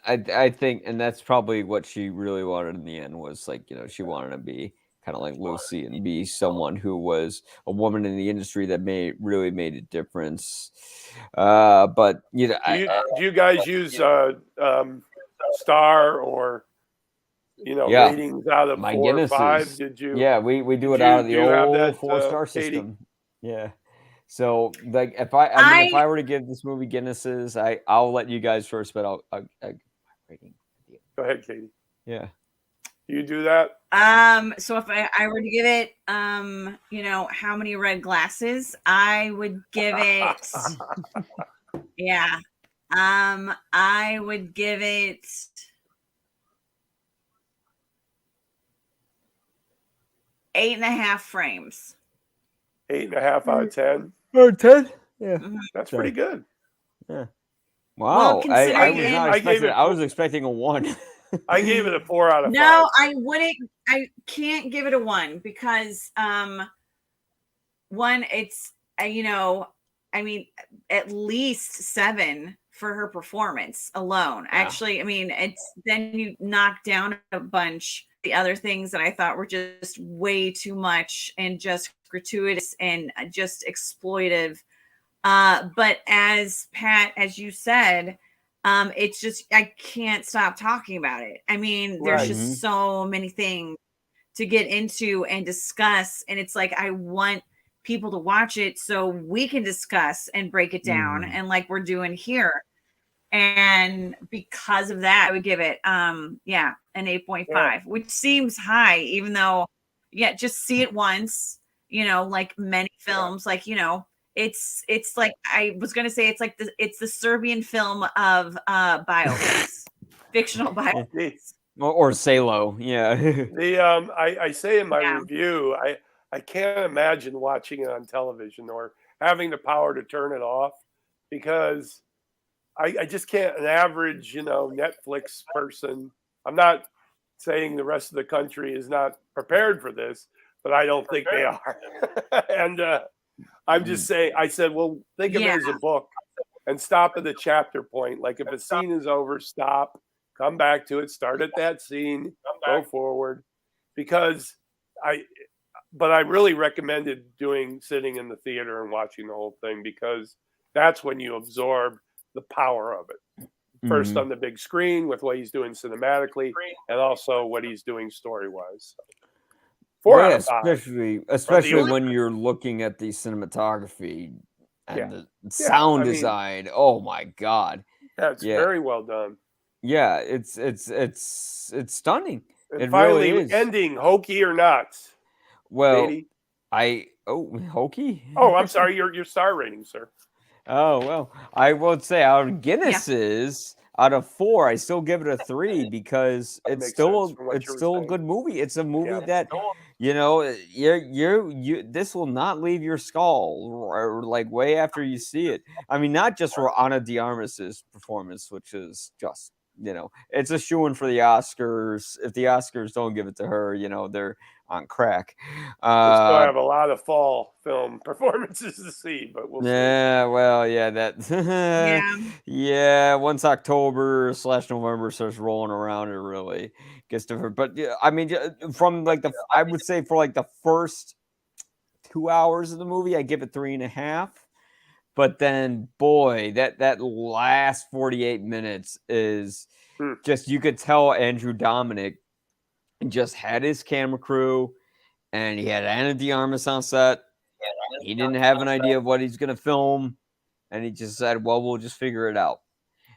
I think, and that's probably what she really wanted in the end was like she wanted to be kind of like Lucy and be someone who was a woman in the industry that really made a difference. But do you guys use star or yeah, ratings out of my 4 or 5? Guinnesses. Did you Yeah, we do did it out you of do the you have old that, 4-star Katie? system. Yeah. So like I mean if I I were to give this movie Guinnesses, I'll let you guys first, but I'll rating. Go ahead, Katie. Yeah. Do you do that? so if I were to give it how many red glasses, I would give it yeah. I would give it 8.5 frames. 8.5 out of 10. Or 10? Yeah. Mhm. That's Sorry. pretty good. Yeah. Well, Wow. I considering was and not I gave expecting it I was expecting a 1. I gave it a 4 out of 5. no, I wouldn't. I can't give it a 1 because one, it's I mean, at least 7 for her performance alone. Yeah. Actually, I mean, it's then you knock down a bunch the other things that I thought were just way too much and just gratuitous and just exploitive. But as Pat, as you said, it's just I can't stop talking about it. I mean, there's Right. just so many things to get into and discuss, and it's like I want people to watch it so we can discuss and break it down, and like we're doing here. And because of that, I would give it an 8.5, Yeah. which seems high, even though just see it once, like many films, like it's like I was gonna say it's the Serbian film of biopics, fictional biopics. Or Salo. Yeah. I say in my Yeah. review, I can't imagine watching it on television or having the power to turn it off because I just can't. An average, Netflix person. I'm not saying the rest of the country is not prepared for this, but I don't think they are. And I'm just saying. I said, well, think of it Yeah. as a book, and stop at the chapter point. Like if a scene is over, stop, come back to it, start at that scene, go forward, because I. But I really recommended sitting in the theater and watching the whole thing because that's when you absorb the power of it. First on the big screen with what he's doing cinematically and also what he's doing story-wise. 4 out of 5. Especially when you're looking at the cinematography and the sound design. Oh my God. Yeah, it's very well done. Yeah, it's stunning. And it finally, really is. ending, hokey or not? Well, Katie? hokey? Oh, I'm sorry, your star rating, sir. Oh, well, I would say out of Guinnesses, out of 4, I still give it a 3 because it's still a good movie. It's a movie that this will not leave your skull or like way after you see it. I mean, not just for Ana de Armas's performance, which is just it's a shoo-in for the Oscars. If the Oscars don't give it to her, they're on crack. We still have a lot of fall film performances to see, but we'll see. Yeah, well, yeah, that yeah, once October/November starts rolling around, it really gets to her. But yeah, I mean, from like I would say for like the first 2 hours of the movie, I give it 3.5. But then, boy, that last 48 minutes is just, you could tell Andrew Dominic just had his camera crew and he had Ana de Armas on set. He didn't have an idea of what he's going to film. And he just said, well, we'll just figure it out.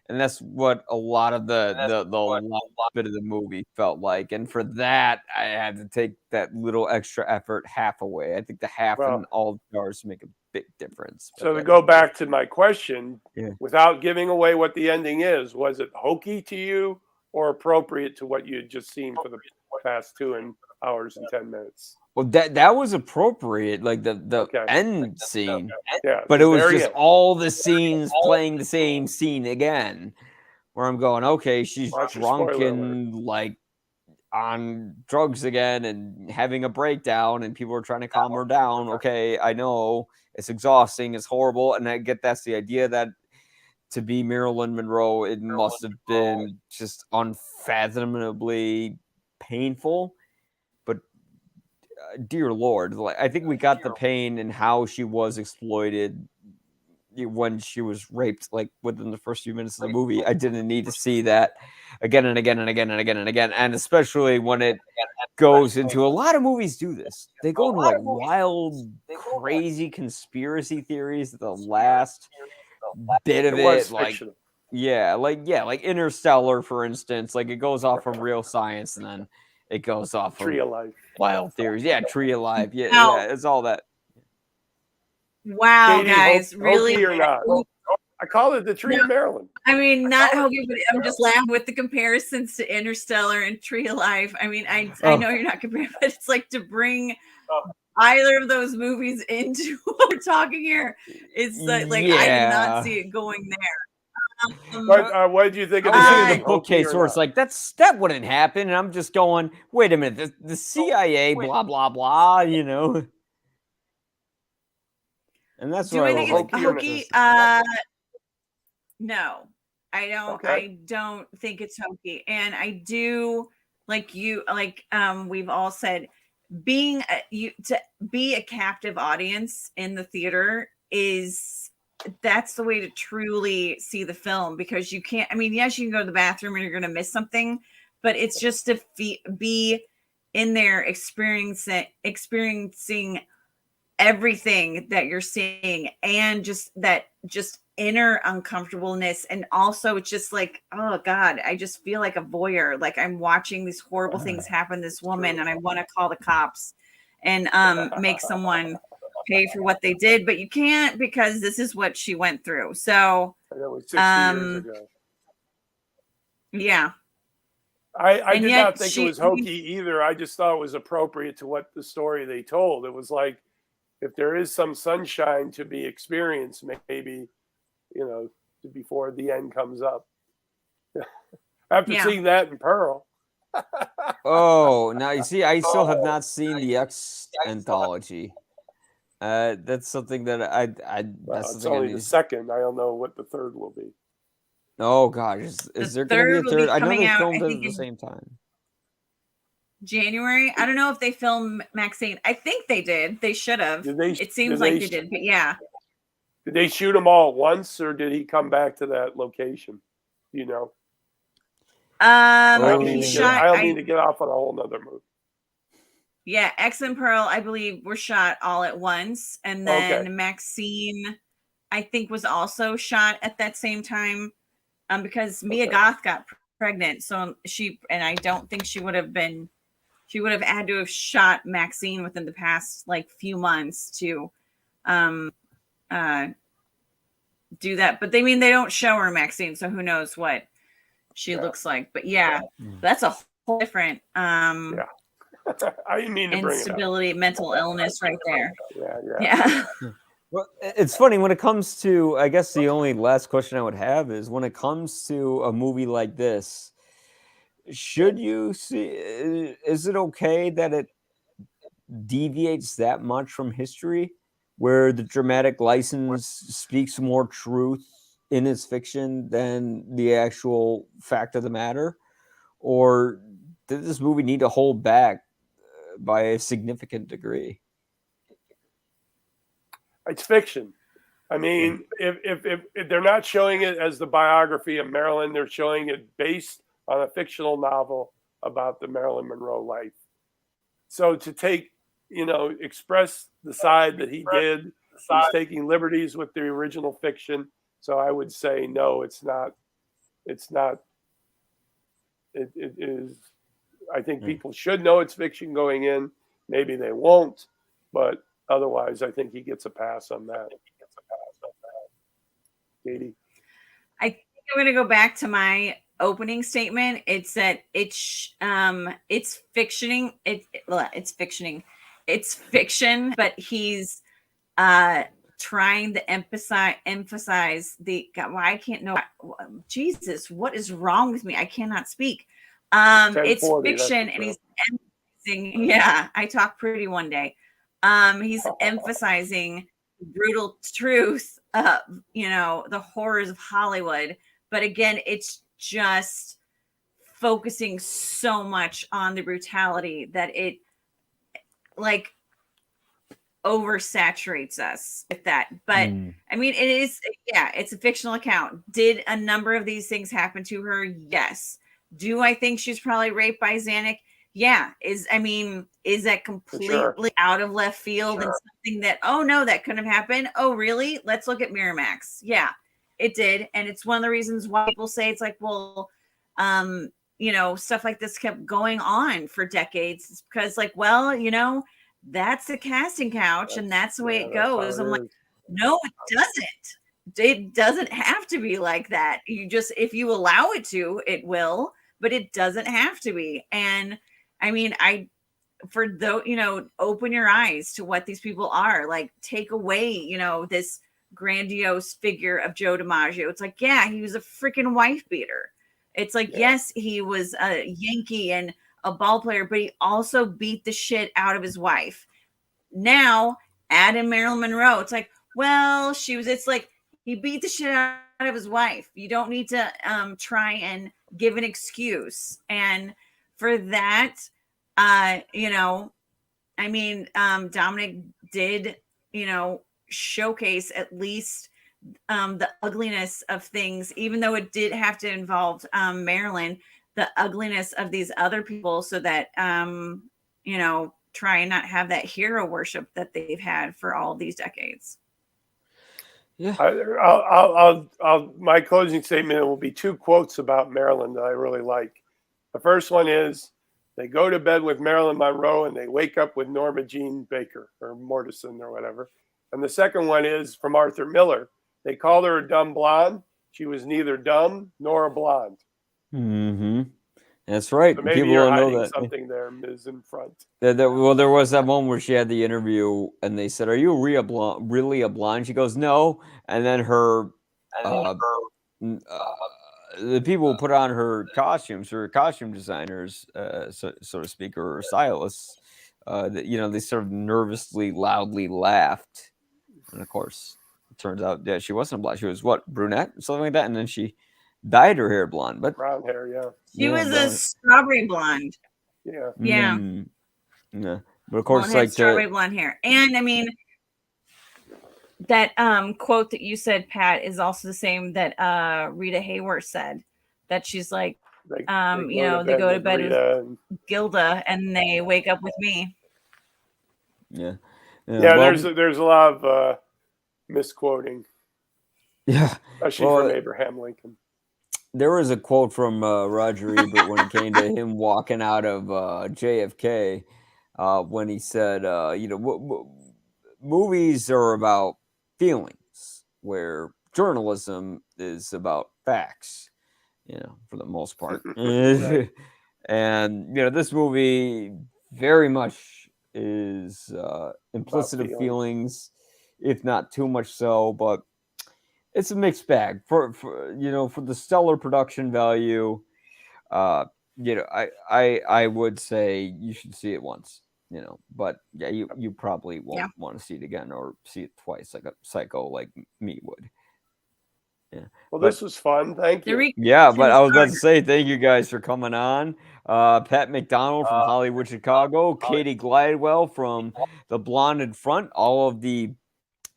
And that's what a lot of the last bit of the movie felt like. And for that, I had to take that little extra effort half away. I think the half and all stars make a big difference. So to go back to my question, without giving away what the ending is, was it hokey to you or appropriate to what you had just seen for the past 2 hours and 10 minutes? Well, that was appropriate, like the end scene. Yeah, but it was just all the scenes playing the same scene again, where I'm going, okay, she's drunk and like on drugs again and having a breakdown, and people are trying to calm her down. Okay, I know it's exhausting, it's horrible, and I get that's the idea that to be Marilyn Monroe, it must have been just unfathomably painful. But dear Lord, like, I think we got the pain and how she was exploited when she was raped, like within the first few minutes of the movie. I didn't need to see that again and again and again and again and again. And especially when it goes into, a lot of movies do this. They go into like wild, crazy conspiracy theories at the last bit of it. Like, like Interstellar, for instance. Like, it goes off from real science and then it goes off Tree of of Life. wild theories. Yeah, Tree of Life. Yeah, Now- yeah, it's all that. Wow, Katie, guys, really? hokey or not? I call it the Tree of Maryland. I mean, not hokey, but I'm just laughing with the comparisons to Interstellar and Tree of Life. I mean, I know you're not comparing, but it's like to bring either of those movies into what we're talking here. It's like I did not see it going there. But what did you think of I was thinking ending? the bookcase where it's like, that wouldn't happen. And I'm just going, wait a minute, the CIA, blah, blah, blah, you know. And that's Do what I I think was it's like, hokey? No, I don't. Okay. I don't think it's hokey, and I do we've all said, to be a captive audience in the theater that's the way to truly see the film, because you can't. I mean, yes, you can go to the bathroom and you're going to miss something, but it's just to be in there experiencing everything that you're seeing, and just inner uncomfortableness. And also it's just like, oh God, I just feel like a voyeur. Like, I'm watching these horrible things happen to this woman, and I want to call the cops and make someone pay for what they did, but you can't, because this is what she went through. So that was 60 years ago. Yeah. I did not think it was hokey either. I just thought it was appropriate to what the story they told. It was like, if there is some sunshine to be experienced, maybe, before the end comes up. After seeing that in Pearl. Oh, now you see, I still have not seen the X anthology. That's something that It's only the second. I don't know what the third will be. Oh gosh, is there going to be a third? I know they filmed it at the same time. January. I don't know if they filmed Maxine. I think they did. They should have. It seems like they did, but yeah. Did they shoot them all at once, or did he come back to that location? You know. I don't mean to get off on a whole nother movie. Yeah, X and Pearl, I believe, were shot all at once, and then Maxine, I think, was also shot at that same time, because Mia Goth got pregnant, so I don't think she would have been. She would have had to have shot Maxine within the past few months to do that. But they don't show her Maxine, so who knows what she looks like. But yeah, that's a whole different I didn't mean to bring instability, mental illness right there. Yeah. Well, it's funny when it comes to, I guess the only last question I would have is, when it comes to a movie like this, should you see, is it okay that it deviates that much from history, where the dramatic license speaks more truth in its fiction than the actual fact of the matter? Or did this movie need to hold back by a significant degree? It's fiction. I mean, if they're not showing it as the biography of Marilyn, they're showing it based on a fictional novel about the Marilyn Monroe life. So to express the side that he did, he's taking liberties with the original fiction. So I would say, no, it's not. It's not. It is. I think people should know it's fiction going in. Maybe they won't, but otherwise, I think he gets a pass on that. Katie? I think I'm going to go back to my opening statement. It's that it's fictioning. It's fictioning. It's fiction, but he's trying to emphasize the. Well, I can't know. Jesus, what is wrong with me? I cannot speak. It's fiction, and he's emphasizing. Yeah, I talk pretty one day. He's emphasizing brutal truth of, the horrors of Hollywood. But again, it's just focusing so much on the brutality that it like oversaturates us with that. But I mean, it's a fictional account. Did a number of these things happen to her? Yes. Do I think she's probably raped by Zanuck? Yeah. Is that completely out of left field and something that, oh no, that couldn't have happened? Oh, really? Let's look at Miramax. Yeah, it did. And it's one of the reasons why people say it's like, well, stuff like this kept going on for decades. It's because like, well, that's the casting couch and that's the way it goes. I'm like, no, it doesn't. It doesn't have to be like that. If you allow it to, it will, but it doesn't have to be. And I mean, open your eyes to what these people are. Like, take away, this grandiose figure of Joe DiMaggio. It's like, yeah, he was a freaking wife beater. It's like, yes, he was a Yankee and a ball player, but he also beat the shit out of his wife. Now, add in Marilyn Monroe. It's like, well, it's like he beat the shit out of his wife. You don't need to try and give an excuse. And for that, Dominic did, showcase at least the ugliness of things, even though it did have to involve Marilyn, the ugliness of these other people, so that try and not have that hero worship that they've had for all of these decades. Yeah. I'll my closing statement will be 2 quotes about Marilyn that I really like. The first one is, they go to bed with Marilyn Monroe and they wake up with Norma Jean Baker or Mortison or whatever. And the second one is from Arthur Miller. They called her a dumb blonde. She was neither dumb nor a blonde. Mm-hmm. That's right. So maybe people you're don't know hiding that. something there, Ms. in front. Well, there was that moment where she had the interview and they said, "Are you really a blonde?" She goes, "No." And then the people who put on her costumes, her costume designers, so to speak, or stylists, they sort of nervously, loudly laughed. And of course, it turns out, yeah, she wasn't blonde. She was what, brunette, something like that. And then she dyed her hair blonde, but brown hair, yeah. She was a strawberry blonde. Yeah. Yeah. Yeah. But of course, like strawberry blonde hair. And I mean, that quote that you said, Pat, is also the same that Rita Hayworth said, that she's like, they go to bed with Gilda and they wake up with me. Yeah. Well, there's a lot of misquoting. Yeah. Especially from Abraham Lincoln. There was a quote from Roger Ebert when it came to him walking out of JFK, when he said, movies are about feelings, where journalism is about facts, for the most part. Right. And, this movie very much is implicit of feelings, if not too much so, but it's a mixed bag for the stellar production value. I would say you should see it once, but yeah, you probably won't want to see it again or see it twice like a psycho like me would. Yeah. Well, this was fun. Thank you. Yeah, but I was about to say thank you guys for coming on. Pat McDonald from Hollywood, Chicago, Cati Glidewell from The Blonde in Front. All of the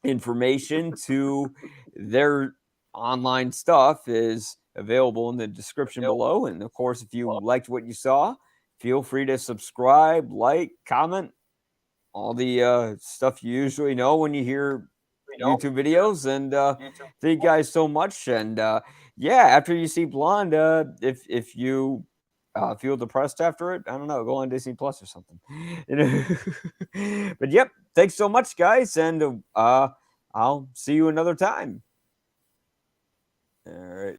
information to their online stuff is available in the description below. And of course, if you liked what you saw, feel free to subscribe, like, comment, all the stuff you usually know when you hear YouTube videos. And thank you guys so much. And after you see Blonde, if you feel depressed after it, I don't know, go on Disney Plus or something. But yep, thanks so much, guys, and I'll see you another time. All right.